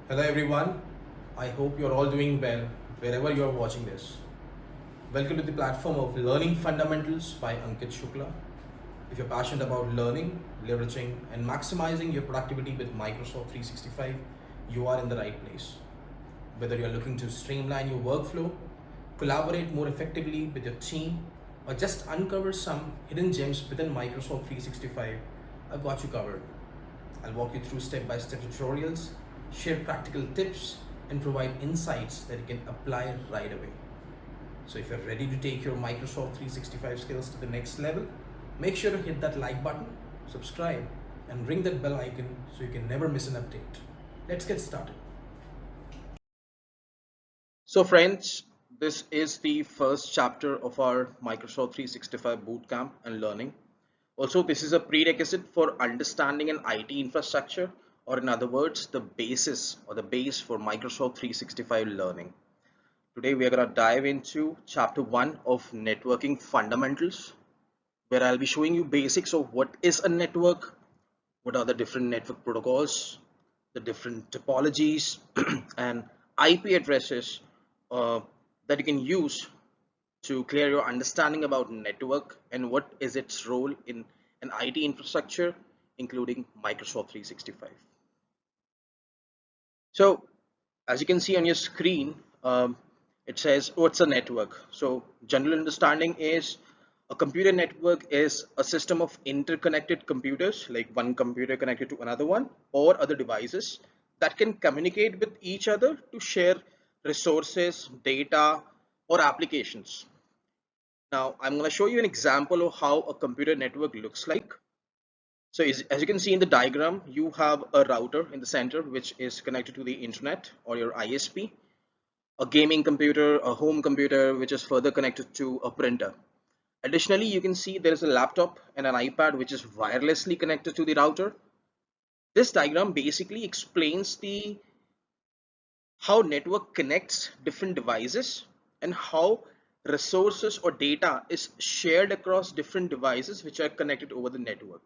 Hello everyone, I hope you're all doing well wherever you're watching this. Welcome to the platform of Learning Fundamentals by Ankit Shukla. If you're passionate about learning, leveraging, and maximizing your productivity with Microsoft 365, you are in the right place. Whether you're looking to streamline your workflow, collaborate more effectively with your team, or just uncover some hidden gems within Microsoft 365, I've got you covered. I'll walk you through step-by-step tutorials, share practical tips, and provide insights that you can apply right away. So if you're ready to take your Microsoft 365 skills to the next level, make sure to hit that like button, subscribe, and ring that bell icon so you can never miss an update. Let's get started. So friends, this is the first chapter of our Microsoft 365 bootcamp and learning. Also, this is a prerequisite for understanding an IT infrastructure, or in other words, the basis or the base for Microsoft 365 learning. Today, we are going to dive into chapter 1 of networking fundamentals, where I'll be showing you basics of what is a network, what are the different network protocols, the different topologies, and IP addresses uh, that you can use to clear your understanding about network and what is its role in an IT infrastructure, including Microsoft 365. So, as you can see on your screen, it says what's a network. So, general understanding is a computer network is a system of interconnected computers, like one computer connected to another one, or other devices that can communicate with each other to share resources, data, or applications. Now, I'm going to show you an example of how a computer network looks like. So as you can see in the diagram, you have a router in the center, which is connected to the internet or your ISP, a gaming computer, a home computer, which is further connected to a printer. Additionally, you can see there is a laptop and an iPad, which is wirelessly connected to the router. This diagram basically explains the how network connects different devices and how resources or data is shared across different devices which are connected over the network.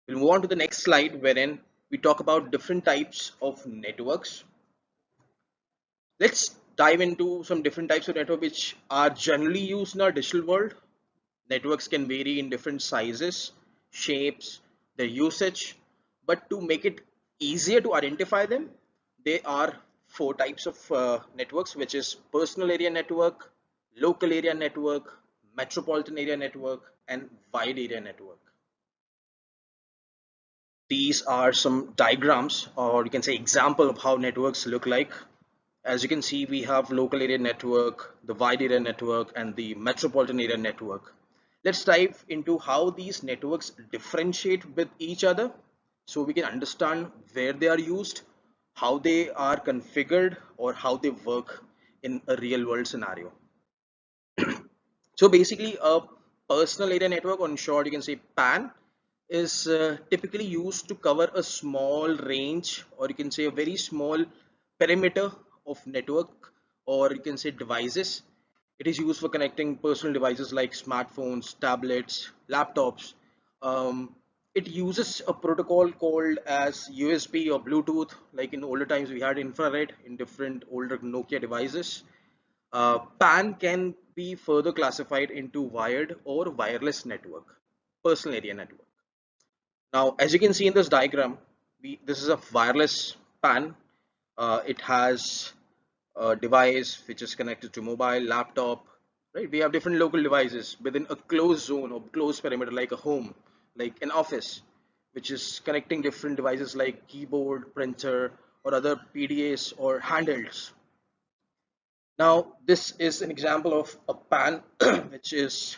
We'll move on to the next slide wherein we talk about different types of networks. Let's dive into some different types of network which are generally used in our digital world. Networks can vary in different sizes, shapes, their usage, but to make it easier to identify them, there are four types of networks, which is personal area network, local area network, metropolitan area network, and wide area network. These are some diagrams, or you can say example of how networks look like. As you can see, we have local area network, the wide area network, and the metropolitan area network. Let's dive into how these networks differentiate with each other so we can understand where they are used, how they are configured, or how they work in a real world scenario. So basically, a personal area network, or in short, you can say PAN, is typically used to cover a small range, or you can say a very small perimeter of network, or you can say devices. It is used for connecting personal devices like smartphones, tablets, laptops. It uses a protocol called as USB or Bluetooth. Like in older times, we had infrared in different older Nokia devices. PAN can be further classified into wired or wireless network, personal area network. Now, as you can see in this diagram, this is a wireless PAN. It has a device which is connected to mobile, laptop, right? We have different local devices within a closed zone or closed perimeter, like a home, like an office, which is connecting different devices like keyboard, printer, or other PDAs or handhelds. Now, this is an example of a PAN, which is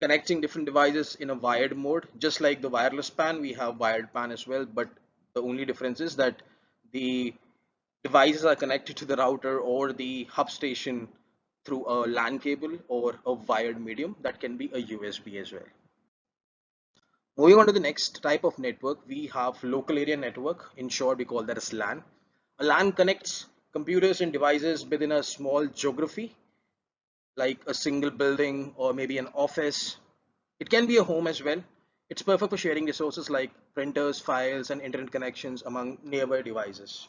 connecting different devices in a wired mode. Just like the wireless PAN, we have wired PAN as well, but the only difference is that the devices are connected to the router or the hub station through a LAN cable or a wired medium that can be a USB as well. Moving on to the next type of network, we have local area network. In short, we call that as LAN. A LAN connects computers and devices within a small geography, like a single building or maybe an office. It can be a home as well. It's perfect for sharing resources like printers, files, and internet connections among nearby devices.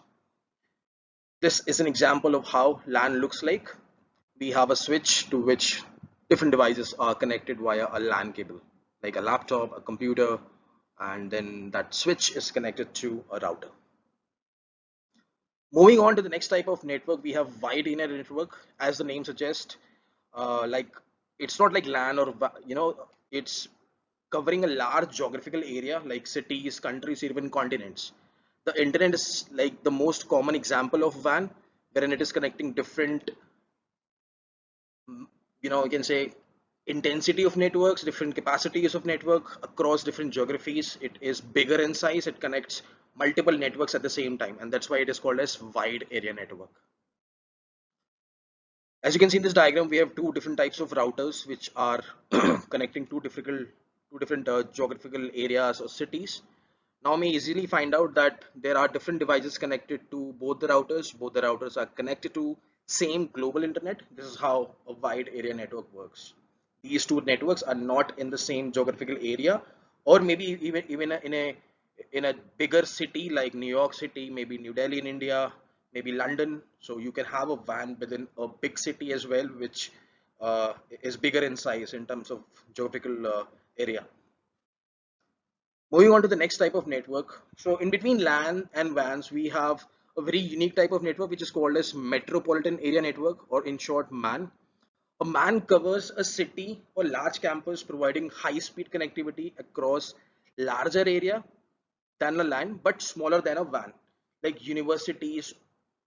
This is an example of how LAN looks like. We have a switch to which different devices are connected via a LAN cable, like a laptop, a computer, and then that switch is connected to a router. Moving on to the next type of network, we have wide area network. As the name suggests, like it's not like LAN or it's covering a large geographical area like cities, countries, even continents. The internet is like the most common example of WAN, wherein it is connecting different, you can say, intensity of networks, different capacities of network across different geographies. It is bigger in size. It connects multiple networks at the same time, and that's why it is called as wide area network. As you can see in this diagram, we have two different types of routers which are connecting two different geographical areas or cities. Now we easily find out that there are different devices connected to both the routers. Both the routers are connected to same global internet. This is how a wide area network works. These two networks are not in the same geographical area, or maybe even in a bigger city like New York City, maybe New Delhi in India, maybe London. So you can have a WAN within a big city as well, which is bigger in size in terms of geographical area. Moving on to the next type of network. So in between LAN and WANs, we have a very unique type of network which is called as metropolitan area network, or in short MAN. A MAN covers a city or large campus, providing high speed connectivity across larger area than a LAN but smaller than a WAN, like universities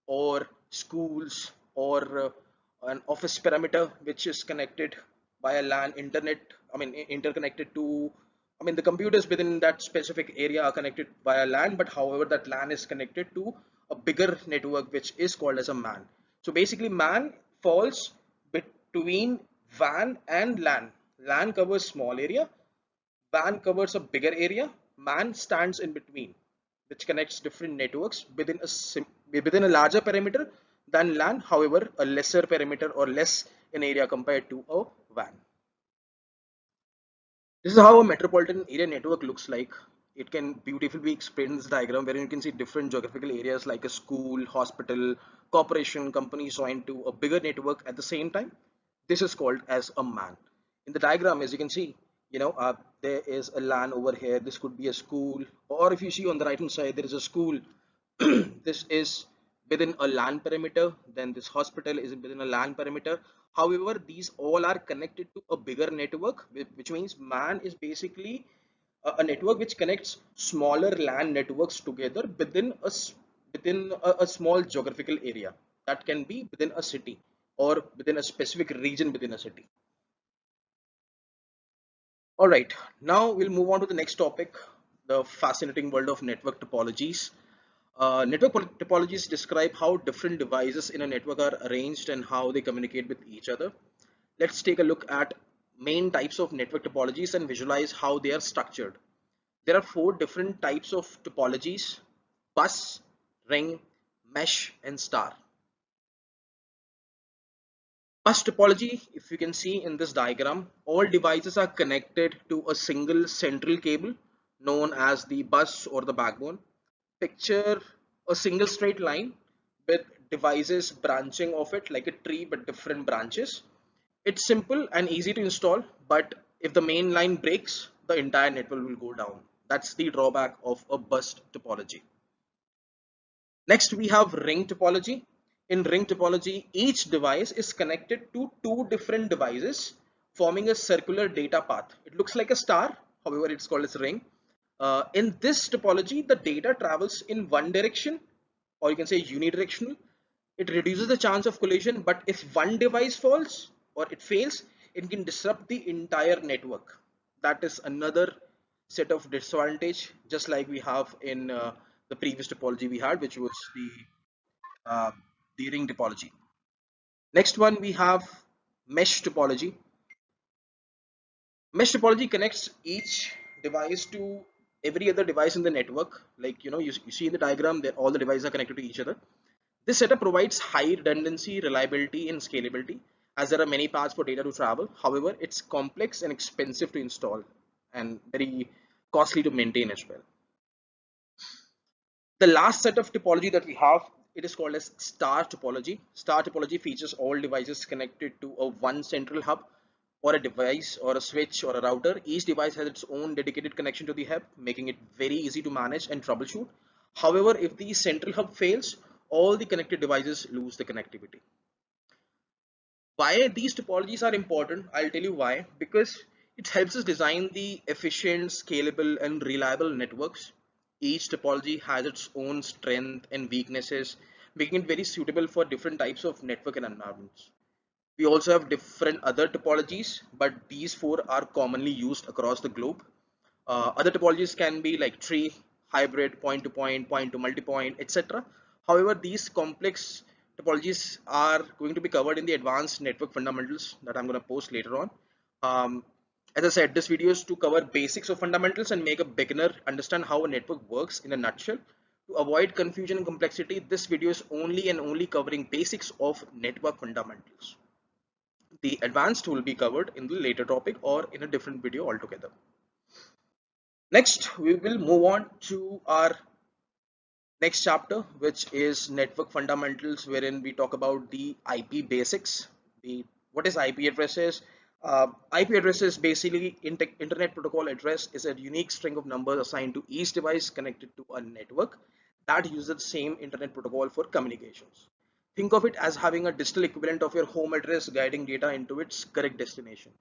or schools or an office perimeter which is connected by a LAN internet. I mean, interconnected to. I mean, the computers within that specific area are connected via LAN, but however, that LAN is connected to a bigger network which is called as a MAN. So basically, MAN falls between WAN and LAN. LAN covers small area, WAN covers a bigger area, MAN stands in between, which connects different networks within a larger perimeter than LAN, however, a lesser perimeter or less in area compared to a WAN. This is how a metropolitan area network looks like. It can beautifully be explained in this diagram, wherein you can see different geographical areas like a school, hospital, corporation, companies joined to a bigger network at the same time. This is called as a MAN. In the diagram, as you can see, there is a LAN over here. This could be a school, or if you see on the right hand side, there is a school. This is within a LAN perimeter. Then this hospital is within a LAN perimeter. However, these all are connected to a bigger network, which means MAN is basically a network which connects smaller LAN networks together within a small geographical area. That can be within a city or within a specific region within a city. All right, now we'll move on to the next topic, the fascinating world of network topologies. Network topologies describe how different devices in a network are arranged and how they communicate with each other. Let's take a look at main types of network topologies and visualize how they are structured. There are four different types of topologies: bus, ring, mesh, and star. Bus topology, if you can see in this diagram, all devices are connected to a single central cable known as the bus or the backbone. Picture a single straight line with devices branching off it like a tree but different branches. It's simple and easy to install, but if the main line breaks, the entire network will go down. That's the drawback of a bus topology. Next, we have ring topology. In ring topology, each device is connected to two different devices, forming a circular data path. It looks like a star, however, it's called as ring. In this topology, the data travels in one direction, or you can say unidirectional. It reduces the chance of collision, but if one device falls or it fails, it can disrupt the entire network. That is another set of disadvantage, just like we have in the previous topology we had, which was uh, the ring topology. Next one, we have mesh topology. Mesh topology connects each device to every other device in the network. Like you see in the diagram that all the devices are connected to each other. This setup provides high redundancy, reliability, and scalability, as there are many paths for data to travel. However, it's complex and expensive to install. and very costly to maintain as well. The last set of topology that we have, it is called as star topology. Star topology features all devices connected to a one central hub or a device or a switch or a router. Each device has its own dedicated connection to the hub, making it very easy to manage and troubleshoot. However, if the central hub fails, all the connected devices lose the connectivity. Why these topologies are important, I'll tell you why. Because it helps us design the efficient, scalable and reliable networks. Each topology has its own strength and weaknesses, making it very suitable for different types of network and environments. We also have different other topologies, but these four are commonly used across the globe. Other topologies can be like tree, hybrid, point to multipoint, etc. However, these complex topologies are going to be covered in the advanced network fundamentals that I'm going to post later on. As I said, this video is to cover basics of fundamentals and make a beginner understand how a network works in a nutshell. To avoid confusion and complexity, this video is only and only covering basics of network fundamentals. The advanced will be covered in the later topic or in a different video altogether. Next, we will move on to our next chapter, which is network fundamentals, wherein we talk about the IP basics. What is IP addresses? IP address is basically internet protocol address is a unique string of numbers assigned to each device connected to a network that uses the same internet protocol for communications. Think of it as having a digital equivalent of your home address guiding data into its correct destination.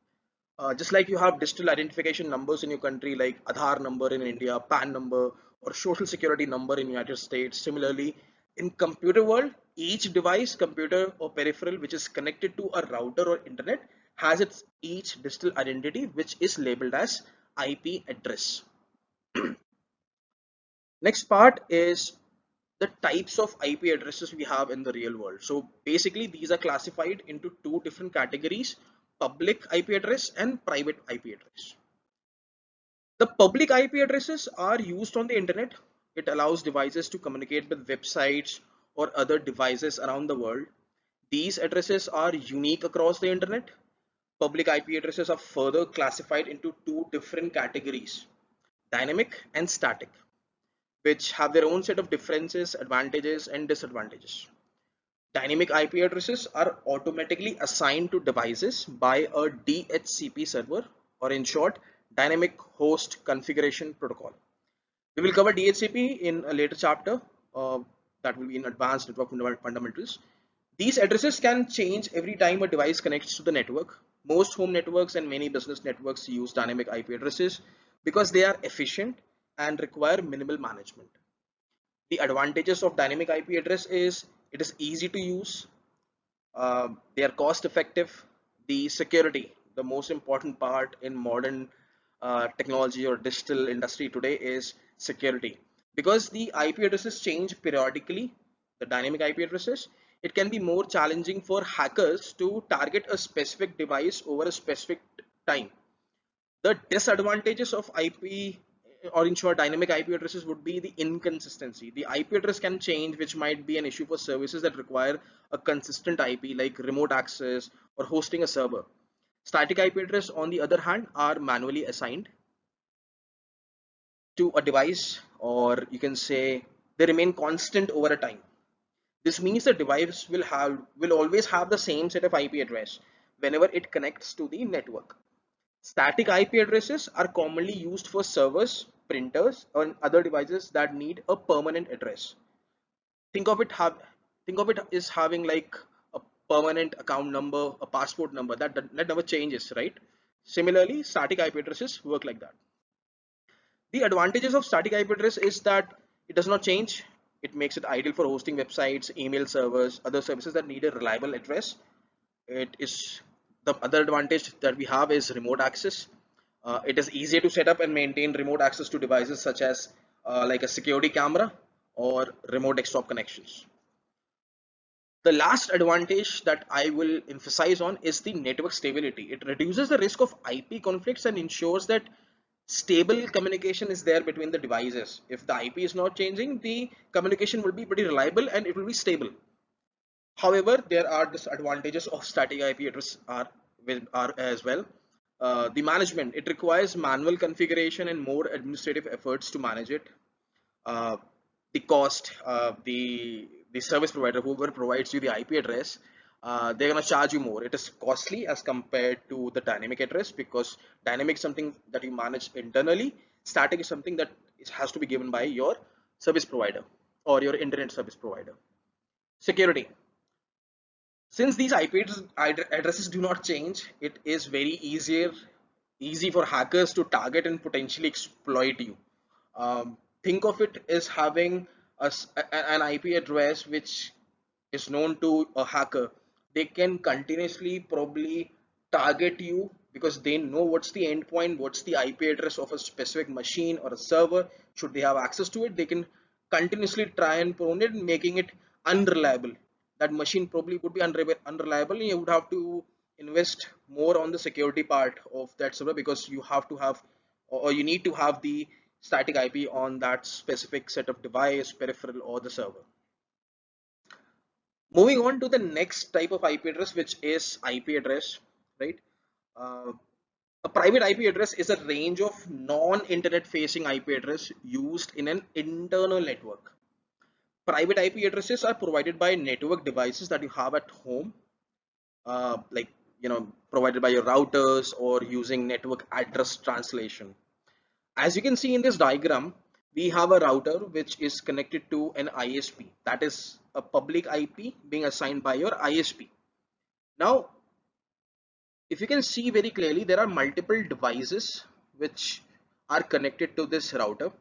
Just like you have digital identification numbers in your country, like Aadhaar number in India, PAN number, or social security number in United States. Similarly, in computer world, each device, computer or peripheral which is connected to a router or internet has its each digital identity, which is labeled as IP address. Next part is the types of IP addresses we have in the real world. So basically these are classified into two different categories: public IP address and private IP address. The public IP addresses are used on the internet. It allows devices to communicate with websites or other devices around the world. These addresses are unique across the internet. Public IP addresses are further classified into two different categories: dynamic and static, which have their own set of differences, advantages and disadvantages. Dynamic IP addresses are automatically assigned to devices by a DHCP server, or in short, Dynamic Host Configuration Protocol. We will cover DHCP in a later chapter that will be in advanced network fundamentals. These addresses can change every time a device connects to the network. Most home networks and many business networks use dynamic IP addresses because they are efficient and require minimal management. The advantages of dynamic IP address is it is easy to use, they are cost effective. The security, the most important part in modern technology or digital industry today, is security. Because the IP addresses change periodically, the dynamic IP addresses, it can be more challenging for hackers to target a specific device over a specific time. The disadvantages of IP, or in short dynamic IP addresses, would be the inconsistency. The IP address can change, which might be an issue for services that require a consistent IP like remote access or hosting a server. Static IP address on the other hand are manually assigned to a device, or you can say they remain constant over a time. This means the device will always have the same set of IP address whenever it connects to the network. Static IP addresses are commonly used for servers, printers, or other devices that need a permanent address. Think of it as having like a permanent account number, a passport number that never changes, right? Similarly, static IP addresses work like that. The advantages of static IP address is that it does not change. It makes it ideal for hosting websites, email servers, other services that need a reliable address. It is The other advantage that we have is remote access. It is easier to set up and maintain remote access to devices such as like a security camera or remote desktop connections. The last advantage that I will emphasize on is the network stability. It reduces the risk of IP conflicts and ensures that stable communication is there between the devices. If the IP is not changing, the communication will be pretty reliable and it will be stable. However, there are disadvantages of static IP address are as well. The management, it requires manual configuration and more administrative efforts to manage it. uh, the cost, the service provider, whoever provides you the IP address, they're gonna charge you more. It is costly as compared to the dynamic address, because dynamic is something that you manage internally. Static is something that has to be given by your service provider or your internet service provider. Security. Since these IP addresses do not change, it is very easy for hackers to target and potentially exploit you. Think of it as having an IP address which is known to a hacker. They can continuously probably target you because they know what's the endpoint, what's the IP address of a specific machine or a server. Should they have access to it, they can continuously try and prone it, making it unreliable. That machine probably would be unreliable, and you would have to invest more on the security part of that server, because you have to have, or you need to have the static IP on that specific set of device, peripheral, or the server. Moving on to the next type of IP address, which is IP address, right? Uh, a private IP address is a range of non-internet facing IP address used in an internal network. Private IP addresses are provided by network devices that you have at home, like provided by your routers or using network address translation. As you can see in this diagram, we have a router which is connected to an ISP, that is a public IP being assigned by your ISP. Now, if you can see very clearly, there are multiple devices which are connected to this router.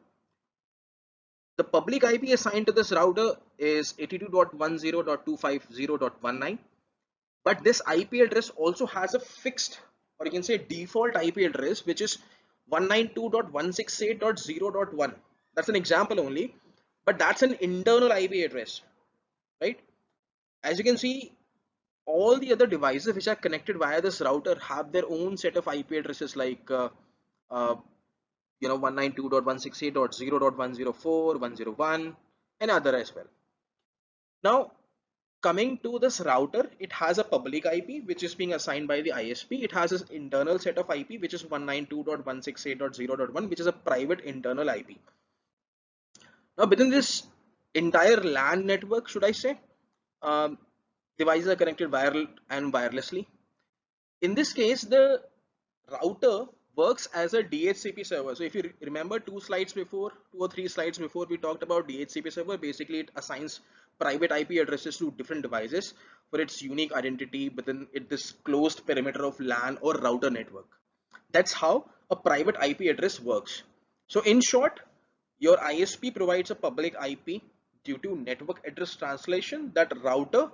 The public IP assigned to this router is 82.10.250.19, but this IP address also has a fixed, or you can say default IP address, which is 192.168.0.1. That's an example only, but that's an internal IP address, right? As you can see, all the other devices which are connected via this router have their own set of IP addresses, like uh, 192.168.0.104, 101, and other as well. Now, coming to this router, it has a public IP which is being assigned by the ISP. It has an internal set of IP which is 192.168.0.1, which is a private internal IP. Now, within this entire LAN network, should I say, um, devices are connected wired and wirelessly. In this case, the router works as a DHCP server. So if you remember two or three slides before, we talked about DHCP server. Basically, it assigns private IP addresses to different devices for its unique identity within this closed perimeter of LAN or router network. That's how a private IP address works. So in short, your ISP provides a public IP due to network address translation. The router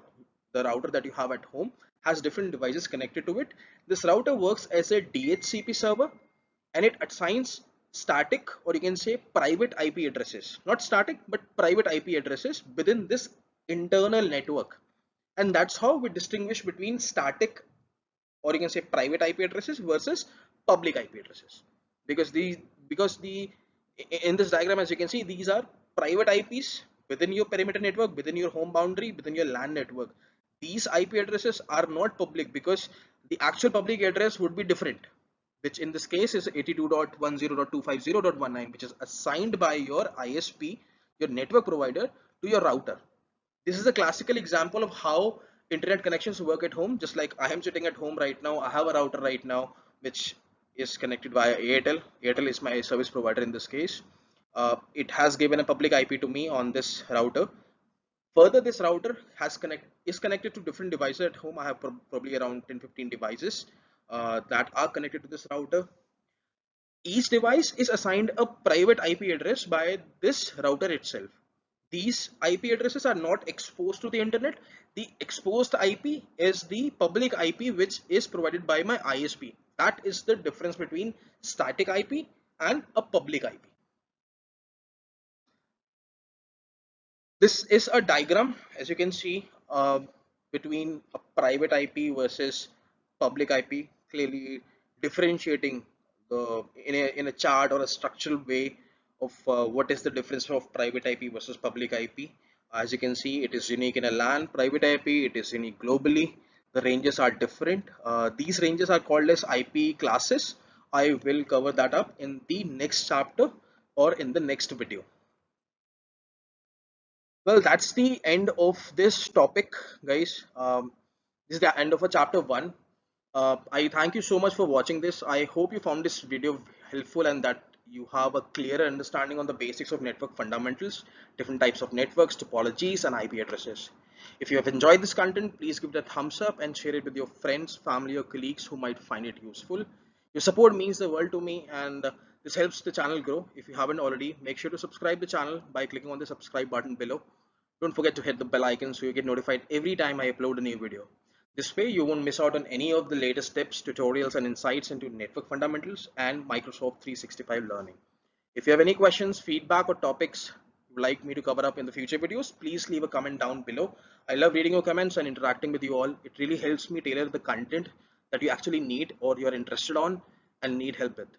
that you have at home, has different devices connected to it. This router works as a DHCP server, and it assigns static, or you can say private IP addresses, not static but private IP addresses within this internal network. And that's how we distinguish between static, or you can say private IP addresses versus public IP addresses, because the in this diagram, as you can see, these are private IPs within your perimeter network, within your home boundary, within your LAN network. These IP addresses are not public because the actual public address would be different, which in this case is 82.10.250.19, which is assigned by your ISP, your network provider, to your router. This is a classical example of how internet connections work at home. Just like I am sitting at home right now, I have a router right now which is connected via Airtel. Airtel is my service provider in this case. It has given a public IP to me on this router. Further, this router is connected to different devices at home. I have probably around 10-15 devices that are connected to this router. Each device is assigned a private IP address by this router itself. These IP addresses are not exposed to the internet. The exposed IP is the public IP which is provided by my ISP. That is the difference between static IP and a public IP. This is a diagram, as you can see, between a private IP versus public IP, clearly differentiating in a chart or a structural way of what is the difference of private IP versus public IP. As you can see, it is unique in a LAN private IP, it is unique globally. The ranges are different. These ranges are called as IP classes. I will cover that up in the next chapter or in the next video. Well, that's the end of this topic, guys. This is the end of a chapter one. I thank you so much for watching this. I hope you found this video helpful and that you have a clearer understanding on the basics of network fundamentals, different types of networks, topologies, and IP addresses. If you have enjoyed this content, please give it a thumbs up and share it with your friends, family, or colleagues who might find it useful. Your support means the world to me, and this helps the channel grow. If you haven't already, make sure to subscribe the channel by clicking on the subscribe button below. Don't forget to hit the bell icon so you get notified every time I upload a new video. This way you won't miss out on any of the latest tips, tutorials, and insights into network fundamentals and Microsoft 365 learning. If you have any questions, feedback, or topics you'd like me to cover up in the future videos, please leave a comment down below. I love reading your comments and interacting with you all. It really helps me tailor the content that you actually need or you're interested on and need help with.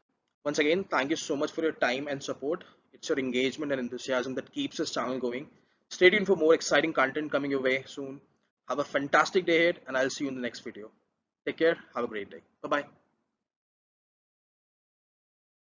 Once again, thank you so much for your time and support. It's your engagement and enthusiasm that keeps this channel going. Stay tuned for more exciting content coming your way soon. Have a fantastic day ahead, and I'll see you in the next video. Take care. Have a great day. Bye bye.